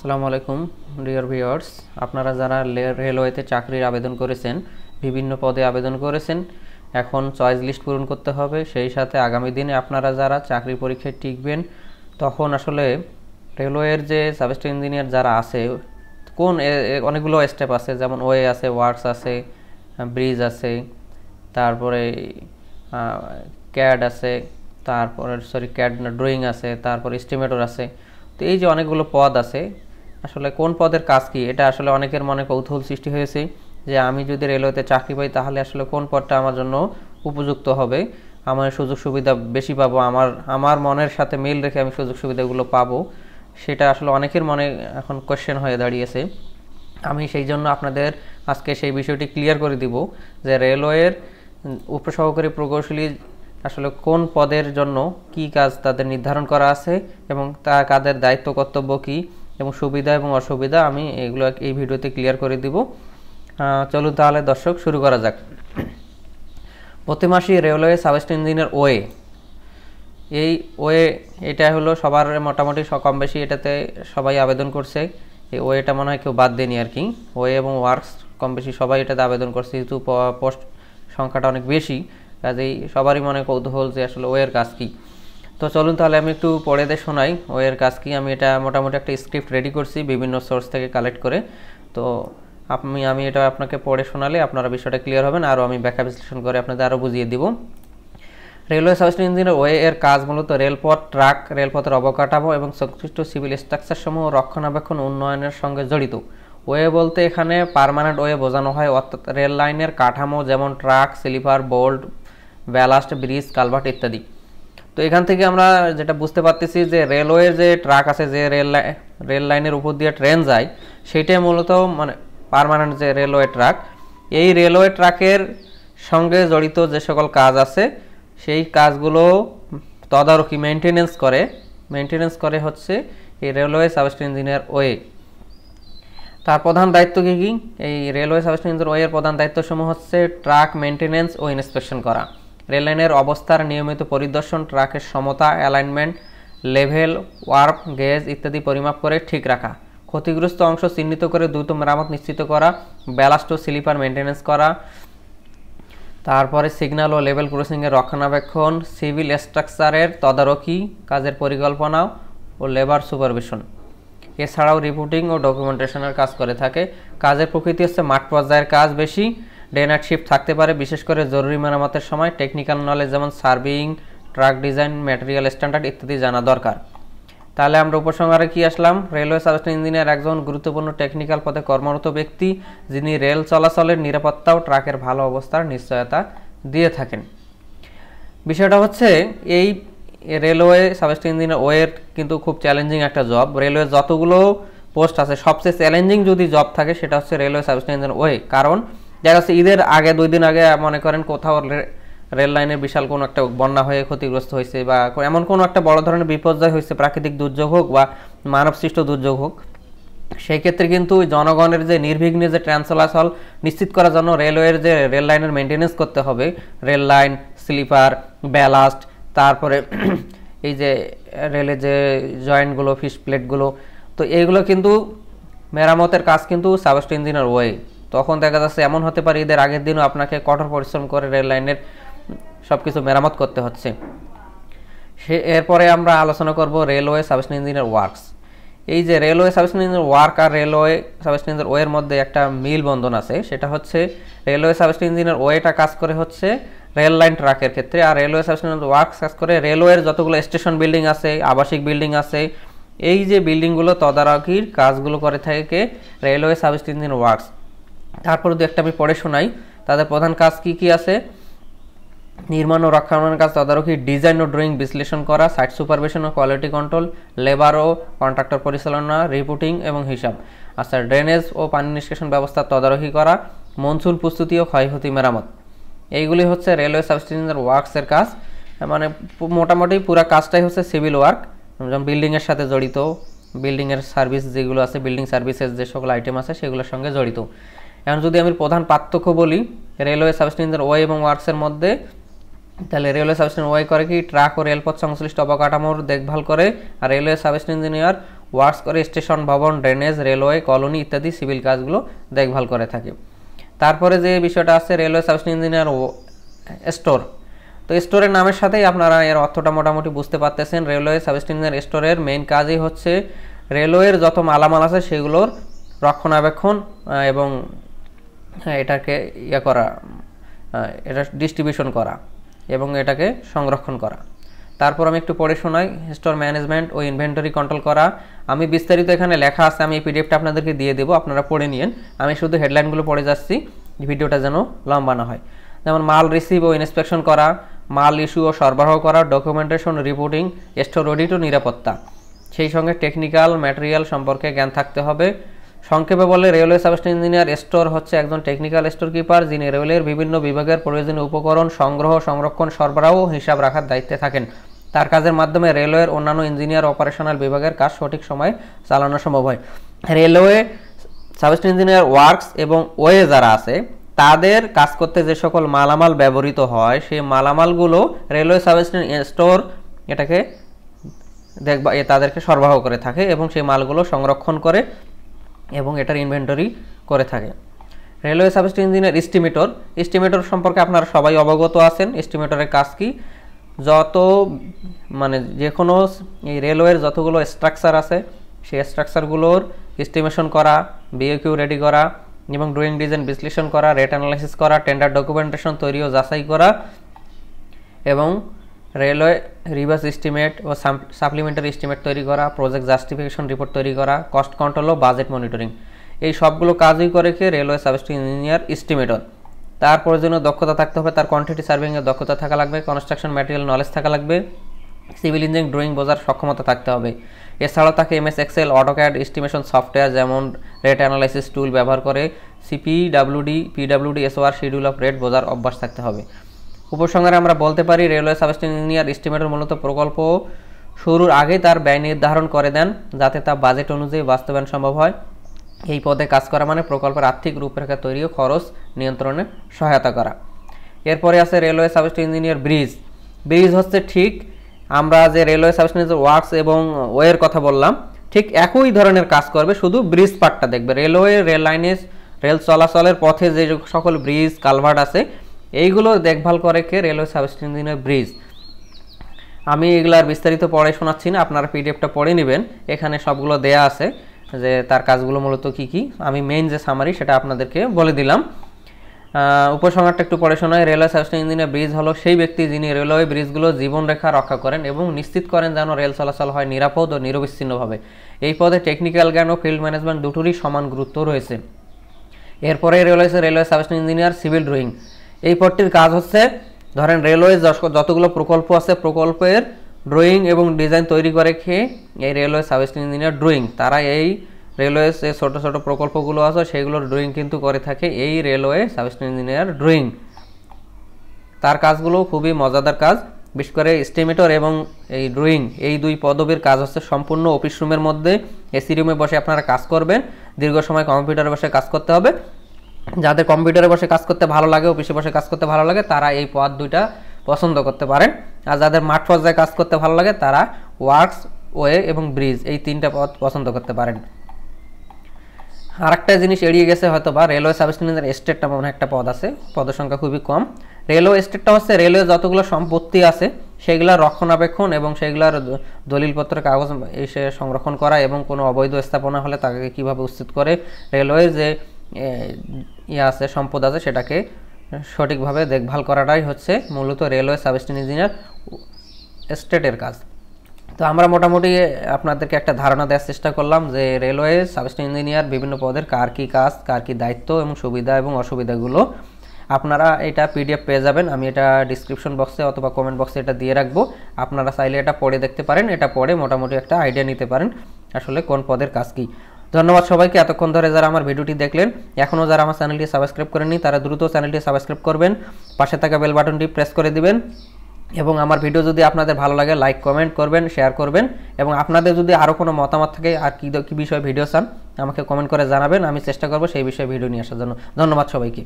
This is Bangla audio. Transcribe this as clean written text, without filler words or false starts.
আসসালামু আলাইকুম ডিয়ার ভিউয়ার্স, আপনারা যারা রেলওয়েতে চাকরির আবেদন করেছেন, বিভিন্ন পদে আবেদন করেছেন, এখন চয়েস লিস্ট পূরণ করতে হবে। সেই সাথে আগামী দিনে আপনারা যারা চাকরি পরীক্ষায় টিকবেন, তখন আসলে রেলওয়ের যে সাবস্টেশন ইঞ্জিনিয়ার যারা আছে, কোন অনেকগুলো স্টেপ আছে, যেমন ওয়ে আছে, ওয়ার্কস আছে, ব্রিজ আছে, তারপরে ক্যাড আছে, তারপরে ক্যাড ড্রয়িং আছে, তারপরে এস্টিমেটর আছে। তো এই যে অনেকগুলো পদ আছে, আসলে কোন পদের কাজ কি, এটা আসলে অনেকের মনে কৌতূহল সৃষ্টি হয়েছে যে আমি যদি রেলওয়েতে চাকরি পাই তাহলে আসলে কোন পদটা আমার জন্য উপযুক্ত হবে, আমার সুযোগ সুবিধা বেশি পাবো, আমার মনের সাথে মিল রেখে আমি সুযোগ সুবিধাগুলো পাবো, সেটা আসলে অনেকের মনে এখন কোয়েশ্চেন হয়ে দাঁড়িয়েছে। আমি সেই জন্য আপনাদের আজকে সেই বিষয়টি ক্লিয়ার করে দিব যে রেলওয়ের উপসহকারী প্রকৌশলী আসলে কোন পদের জন্য কি কাজ তাদের নির্ধারণ করা আছে এবং কাদের দায়িত্ব কর্তব্য কি এবং সুবিধা এবং অসুবিধা আমি এগুলো এই ভিডিওতে ক্লিয়ার করে দিব। চলুন তাহলে দর্শক শুরু করা যাক। প্রতি মাসে রেলওয়ে সাবস্টেশন ইঞ্জিনিয়ার এই এটা হলো সবার মোটামুটি কম বেশি এটাতে সবাই আবেদন করছে। এই ওয়েটা মনে হয় কেউ বাদ দেয়নি আর কি। ওয়ে এবং ওয়ার্কস কম বেশি সবাই এটাতে আবেদন করছে, যেহেতু পোস্ট সংখ্যাটা অনেক বেশি, কাজেই সবারই মনে কৌতূহল যে আসলে ওয়ের কাজ কী। তো চলুন তাহলে আমি একটু পড়ে দিয়ে শোনাই ওয়ের কাজ কী। আমি এটা মোটামুটি একটা স্ক্রিপ্ট রেডি করছি বিভিন্ন সোর্স থেকে কালেক্ট করে। তো আমি এটা আপনাকে পড়ে শোনালে আপনারা বিষয়টা ক্লিয়ার হবেন, আরও আমি ব্যাখ্যা বিশ্লেষণ করে আপনাদের আরও বুঝিয়ে দিব। রেলওয়ে সাবস্টেশন ইঞ্জিনিয়ার ওয়ে এর কাজ মূলত রেলপথ, ট্রাক, রেলপথের অবকাঠামো এবং সংশ্লিষ্ট সিভিল স্ট্রাকচারসমূহ রক্ষণাবেক্ষণ উন্নয়নের সঙ্গে জড়িত। ওয়ে বলতে এখানে পার্মানেন্ট ওয়ে বোঝানো হয়, অর্থাৎ রেল লাইনের কাঠামো যেমন track, sleeper, bolt, ballast, bridge, culvert ইত্যাদি। তো এখান থেকে আমরা যেটা বুঝতে পারতেছি যে রেলওয়ের যে ট্রাক আছে, যে রেল লাইনের উপর দিয়ে ট্রেন যায়, সেইটাই মূলত মানে পার্মানেন্ট যে রেলওয়ে ট্রাক। এই রেলওয়ে ট্রাকের সঙ্গে জড়িত যে সকল কাজ আছে সেই কাজগুলো তদারকি মেনটেনেন্স করে হচ্ছে এই রেলওয়ে সাবস্টেশন ইঞ্জিনিয়ার ওয়ে। তার প্রধান দায়িত্ব কী কী? এই রেলওয়ে সাবস্টেশন ইঞ্জিনিয়ার ওয়ের প্রধান দায়িত্বসমূহ হচ্ছে ট্রাক মেনটেনেন্স ও ইন্সপেকশন করা, রেল লাইনের অবস্থার নিয়মিত পরিদর্শন, ট্রাকের সমতা, অ্যালাইনমেন্ট, লেভেল, ওয়ার্প, গেজ ইত্যাদি পরিমাপ করে ঠিক রাখা, ক্ষতিগ্রস্ত অংশ চিহ্নিত করে দ্রুত মেরামত নিশ্চিত করা, ব্যালাস্ট ও স্লিপার মেনটেনেন্স করা, তারপরে সিগন্যাল ও লেভেল ক্রসিংয়ের রক্ষণাবেক্ষণ, সিভিল স্ট্রাকচারের তদারকি, কাজের পরিকল্পনা ও লেবার সুপারভিশন। এছাড়াও রিপোর্টিং ও ডকুমেন্টেশনের কাজ করে থাকে। কাজের প্রকৃতি হচ্ছে মাঠ পর্যায়ের কাজ বেশি, ডে নাইট শিফট থাকতে পারে, বিশেষ করে জরুরি মেরামতের সময়। টেকনিক্যাল নলেজ যেমন serving, truck design, material standard ইত্যাদি জানা দরকার। তাহলে আমরা উপসংহারে কি আসলাম? রেলওয়ে সাবস্টেশন ইঞ্জিনিয়ার একজন গুরুত্বপূর্ণ টেকনিক্যাল পদে কর্মরত ব্যক্তি, যিনি রেল চলাচলের নিরাপত্তা ও ট্রাকের ভালো অবস্থার নিশ্চয়তা দিয়ে থাকেন। বিষয়টা হচ্ছে এই রেলওয়ে সাবস্টেশন ইঞ্জিনিয়ার ওয়ের কিন্তু খুব চ্যালেঞ্জিং একটা জব। রেলওয়ে যতগুলো পোস্ট আছে সবচেয়ে চ্যালেঞ্জিং যদি জব থাকে সেটা হচ্ছে রেলওয়ে সাবস্টেশন ইঞ্জিনিয়ার ওয়ে। কারণ দেখা যাচ্ছে ঈদের আগে 2 দিন আগে মনে করেন কোথাও রেল লাইনের বিশাল কোনো একটা বন্যা হয়ে ক্ষতিগ্রস্ত হয়েছে বা এমন কোনো একটা বড় ধরনের বিপর্যয় হয়েছে, প্রাকৃতিক দুর্যোগ হোক বা মানবসৃষ্ট দুর্যোগ হোক, সেই ক্ষেত্রে কিন্তু জনগণের যে নির্বিঘ্নে যে ট্রেন চলাচল নিশ্চিত করার জন্য রেলওয়ের যে রেল লাইনের মেনটেনেন্স করতে হবে, রেল লাইন, স্লিপার, ব্যালাস্ট, তারপরে এই যে রেলের যে জয়েন্টগুলো, ফিস প্লেটগুলো, তো এইগুলো কিন্তু মেরামতের কাজ কিন্তু সাবস্টেশন ইঞ্জিনিয়ার ওয়ে। তখন দেখা যাচ্ছে এমন হতে পারে ঈদের আগের দিনও আপনাকে কঠোর পরিশ্রম করে রেল লাইনের সব কিছু মেরামত করতে হচ্ছে। এরপরে আমরা আলোচনা করব রেলওয়ে সাবস্টেশন ইঞ্জিনিয়ার ওয়ার্কস। এই যে রেলওয়ে সাবস্টেশন ইঞ্জিনিয়ার ওয়ার্ক আর রেলওয়ে সাবস্টেশন ইঞ্জিনিয়ার ওয়ের মধ্যে একটা মিল বন্ধন আছে। সেটা হচ্ছে রেলওয়ে সাবস্টেশন ইঞ্জিনিয়ার ওয়েটা কাজ করে হচ্ছে রেল লাইন ট্রাকের ক্ষেত্রে, আর রেলওয়ে সাবস্টেশন ইঞ্জিনিয়ার ওয়ার্কস কাজ করে রেলওয়ের যতগুলো স্টেশন বিল্ডিং আছে, আবাসিক বিল্ডিং আছে, এই যে বিল্ডিংগুলো তদারকির কাজগুলো করে থাকে রেলওয়ে সাবস্টেশন ইঞ্জিনিয়ার ওয়ার্কস। তারপরে দু একটা আমি পড়ে শোনাই। তাদের প্রধান কাজ কি কি আছে? নির্মাণ ও রক্ষণাবেক্ষণের কাজ, তদারকি, ডিজাইন ও ড্রয়িং বিশ্লেষণ করা, সাইট সুপারভিশন ও কোয়ালিটি কন্ট্রোল, লেবার ও কন্ট্রাক্টর পরিচালনা, রিপোর্টিং এবং হিসাব। আচ্ছা, ড্রেনেজ ও পানি নিষ্কাশন ব্যবস্থা তদারকি করা, মনসুন প্রস্তুতি ও ক্ষয়ক্ষতি মেরামত। এইগুলি হচ্ছে রেলওয়ে সাবস্টেশন ইঞ্জিনিয়ার ওয়ার্কসের কাজ। মানে মোটামুটি পুরো কাজটাই হচ্ছে সিভিল ওয়ার্ক, যেমন বিল্ডিংয়ের সাথে জড়িত, বিল্ডিংয়ের সার্ভিস যেগুলো আছে, বিল্ডিং সার্ভিসের যে সকল আইটেম আছে সেগুলোর সঙ্গে জড়িত। এখন যদি আমি প্রধান পার্থক্য বলি রেলওয়ে সাবস্টেশন ইঞ্জিনিয়ার ওয়ে এবং ওয়ার্কসের মধ্যে, তাহলে রেলওয়ে সাবস্টেশন ওয়ে করে কি ট্রাক ও রেলপথ সংশ্লিষ্ট অবকাঠামোর দেখভাল করে, আর রেলওয়ে সাবস্টেশন ইঞ্জিনিয়ার ওয়ার্কস করে স্টেশন, ভবন, ড্রেনেজ, রেলওয়ে, কলোনি ইত্যাদি সিভিল কাজগুলো দেখভাল করে থাকে। তারপরে যে বিষয়টা আছে রেলওয়ে সাবস্টেশন ইঞ্জিনিয়ার স্টোর। তো স্টোরের নামের সাথেই আপনারা এর অর্থটা মোটামুটি বুঝতে পারতেছেন। রেলওয়ে সাবস্টেশন ইঞ্জিনিয়ার স্টোরের মেইন কাজই হচ্ছে রেলওয়ের যত মালামাল আছে সেগুলোর রক্ষণাবেক্ষণ এবং এটাকে করা, এটা ডিস্ট্রিবিউশন করা এবং এটাকে সংরক্ষণ করা। তারপর আমি একটু পড়ে শোনাই। স্টোর ম্যানেজমেন্ট ও ইনভেন্টরি কন্ট্রোল করা। আমি বিস্তারিত এখানে লেখা আছে, আমি এই পিডিএফটা আপনাদেরকে দিয়ে দেবো, আপনারা পড়ে নিন। আমি শুধু হেডলাইনগুলো পড়ে যাচ্ছি, ভিডিওটা যেন লম্বা না হয়। যেমন মাল রিসিভ ও ইন্সপেকশন করা, মাল ইস্যু ও সরবরাহ করা, ডকুমেন্টেশন, রিপোর্টিং, স্টোর অডিট ও নিরাপত্তা। সেই সঙ্গে টেকনিক্যাল ম্যাটেরিয়াল সম্পর্কে জ্ঞান থাকতে হবে। সংক্ষেপে বলে রেলওয়ে সাবস্টেশন ইঞ্জিনিয়ার স্টোর হচ্ছে একজন টেকনিক্যাল স্টোর কিপার, যিনি রেলওয়ের বিভিন্ন বিভাগের প্রয়োজনীয় উপকরণ সংগ্রহ, সংরক্ষণ, সরবরাহ ও হিসাব রাখার দায়িত্বে থাকেন। তার কাজের মাধ্যমে রেলওয়ের অন্যান্য ইঞ্জিনিয়ার অপারেশনাল বিভাগের কাজ সঠিক সময়ে চালানো সম্ভব হয়। রেলওয়ে সাবস্টেশন ইঞ্জিনিয়ার ওয়ার্কস এবং ওয়ে যারা আছে তাদের কাজ করতে যে সকল মালামাল ব্যবহৃত হয় সেই মালামালগুলো রেলওয়ে সাবস্টেশন স্টোর এটাকে তাদেরকে সরবরাহ করে থাকে এবং সেই মালগুলো সংরক্ষণ করে এবং এটার ইনভেন্টরি করে থাকে। রেলওয়ে সাবস্টেশন ইঞ্জিনিয়ার এস্টিমেটর সম্পর্কে আপনারা সবাই অবগত আছেন। এস্টিমেটরের কাজ কি, যে কোনো এই রেলওয়ের যতগুলো স্ট্রাকচার আছে সেই স্ট্রাকচারগুলোর এস্টিমেশন করা, বিওকিউ রেডি করা এবং ড্রয়িং ডিজাইন বিশ্লেষণ করা, রেট অ্যানালাইসিস করা, টেন্ডার ডকুমেন্টেশন তৈরি ও যাচাই করা এবং রেলওয়ে রিভার্স এস্টিমেট ও সাপ্লিমেন্টারি এস্টিমেট তৈরি করা, প্রজেক্ট জাস্টিফিকেশন রিপোর্ট তৈরি করা, কস্ট কন্ট্রোল ও বাজেট মনিটরিং, এই সবগুলো কাজই করে কি রেলওয়ে সাবস্টেশন ইঞ্জিনিয়ার এস্টিমেটর। তার প্রয়োজনীয় দক্ষতা থাকতে হবে, তার কোয়ান্টিটি সার্ভিংয়ের দক্ষতা থাকা লাগবে, কনস্ট্রাকশন ম্যাটেরিয়াল নলেজ থাকা লাগবে, সিভিল ইঞ্জিনিয়ারিং ড্রয়িং বোঝার সক্ষমতা থাকতে হবে। এছাড়াও তাকে MS Excel, AutoCAD, estimation software যেমন রেট অ্যানালাইসিস টুল ব্যবহার করে CPWD, PWD, SOR, schedule of rate বোঝার অভ্যাস থাকতে হবে। উপসংহারে আমরা বলতে পারি রেলওয়ে সাবস্টেশন ইঞ্জিনিয়ার এস্টিমেটর মূলত প্রকল্প শুরুর আগেই তার ব্যয় নির্ধারণ করে দেন যাতে তা বাজেট অনুযায়ী বাস্তবায়ন সম্ভব হয়। এই পদে কাজ করা মানে প্রকল্পের আর্থিক রূপরেখা তৈরি ও খরচ নিয়ন্ত্রণে সহায়তা করা। এরপরে আছে রেলওয়ে সাবস্টেশন ইঞ্জিনিয়ার ব্রিজ হচ্ছে ঠিক আমরা যে রেলওয়ে সাবস্টেশন ওয়ার্কস এবং ওয়ের কথা বললাম ঠিক একই ধরনের কাজ করবে, শুধু ব্রিজ পার্টটা দেখবে। রেলওয়ে রেল লাইনে রেল চলাচলের পথে যে সকল ব্রিজ কালভার্ট আছে এইগুলো দেখভাল করে কে রেলওয়ে সাবস্টেশন ইঞ্জিনিয়ার ব্রিজ। আমি এগুলার বিস্তারিত পড়ে শোনাচ্ছি না, আপনারা পিডিএফটা পড়ে নেবেন, এখানে সবগুলো দেয়া আছে যে তার কাজগুলো মূলত কি কি। আমি মেইন যে সামারি সেটা আপনাদেরকে বলে দিলাম। উপসংহারটা একটু পড়ে শোনায়। রেলওয়ে সাবস্টেশন ইঞ্জিনিয়ার ব্রিজ হলো সেই ব্যক্তি যিনি রেলওয়ে ব্রিজগুলো জীবনরেখা রক্ষা করেন এবং নিশ্চিত করেন যেন রেল চলাচল হয় নিরাপদ ও নিরবিচ্ছিন্নভাবে। এই পদে টেকনিক্যাল জ্ঞান ও ফিল্ড ম্যানেজমেন্ট দুটোরই সমান গুরুত্ব রয়েছে। এরপরে railway substation engineer civil drawing. এই পদটির কাজ হচ্ছে ধরেন রেলওয়ে যতগুলো প্রকল্প আছে প্রকল্পের ড্রয়িং এবং ডিজাইন তৈরি করে খেয়ে এই রেলওয়ে সাবস্টেশন ইঞ্জিনিয়ার ড্রয়িং, তারা এই রেলওয়ে যে ছোটো ছোটো প্রকল্পগুলো আছে সেগুলোর ড্রয়িং কিন্তু করে থাকে এই রেলওয়ে সাবস্টেশন ইঞ্জিনিয়ার ড্রয়িং। তার কাজগুলো খুবই মজাদার কাজ, বিশেষ করে এস্টিমেটর এবং এই ড্রয়িং এই দুই পদবীর কাজ হচ্ছে সম্পূর্ণ অফিস রুমের মধ্যে এসি রুমে বসে আপনারা কাজ করবেন, দীর্ঘ সময় কম্পিউটারে বসে কাজ করতে হবে। যাদের কম্পিউটারে বসে কাজ করতে ভালো লাগে, অফিসে বসে কাজ করতে ভালো লাগে, তারা এই পদ দুইটা পছন্দ করতে পারেন। আর যাদের মাঠ পর্যায়ে কাজ করতে ভালো লাগে তারা ওয়ার্কস, ওয়ে এবং ব্রিজ এই তিনটা পদ পছন্দ করতে পারেন। আরেকটা জিনিস এড়িয়ে গেছে হয়তো বা, রেলওয়ে সাবস্টেশন ইঞ্জিনিয়ার এস্টেট নামে একটা পদ আছে, পদের সংখ্যা খুবই কম। রেলওয়ে এস্টেটটা হচ্ছে রেলওয়ে যতগুলো সম্পত্তি আছে সেগুলোর রক্ষণাবেক্ষণ এবং সেগুলোর দলিলপত্র কাগজ এসে সংরক্ষণ করা এবং কোনো অবৈধ স্থাপনা হলে তাকে কীভাবে উচ্ছেদ করে রেলওয়ে যে আছে সম্পদ আছে সেটাকে সঠিকভাবে দেখভাল করাটাই হচ্ছে মূলত রেলওয়ে সাবস্টেশন ইঞ্জিনিয়ার এস্টেটের কাজ। তো আমরা মোটামুটি আপনাদেরকে একটা ধারণা দেওয়ার চেষ্টা করলাম যে রেলওয়ে সাবস্টেশন ইঞ্জিনিয়ার বিভিন্ন পদের কার কী কাজ, কার কী দায়িত্ব এবং সুবিধা এবং অসুবিধাগুলো। আপনারা এটা পিডিএফ পেয়ে যাবেন, আমি এটা ডিসক্রিপশন বক্সে অথবা কমেন্ট বক্সে এটা দিয়ে রাখবো, আপনারা চাইলে এটা পড়ে দেখতে পারেন, এটা পড়ে মোটামুটি একটা আইডিয়া নিতে পারেন আসলে কোন পদের কাজ কী। ধন্যবাদ সবাইকে এতক্ষণ ধরে যারা আমার ভিডিওটি দেখলেন। এখনও যারা আমার চ্যানেলটি সাবস্ক্রাইব করেননি তারা দ্রুত চ্যানেলটি সাবস্ক্রাইব করবেন, পাশে থাকা বেল বাটনটি প্রেস করে দিবেন এবং আমার ভিডিও যদি আপনাদের ভালো লাগে লাইক কমেন্ট করবেন, শেয়ার করবেন এবং আপনাদের যদি আরও কোনো মতামত থাকে আর কী বিষয়ে ভিডিও চান আমাকে কমেন্ট করে জানাবেন, আমি চেষ্টা করব সেই বিষয়ে ভিডিও নিয়ে আসার জন্য। ধন্যবাদ সবাইকে।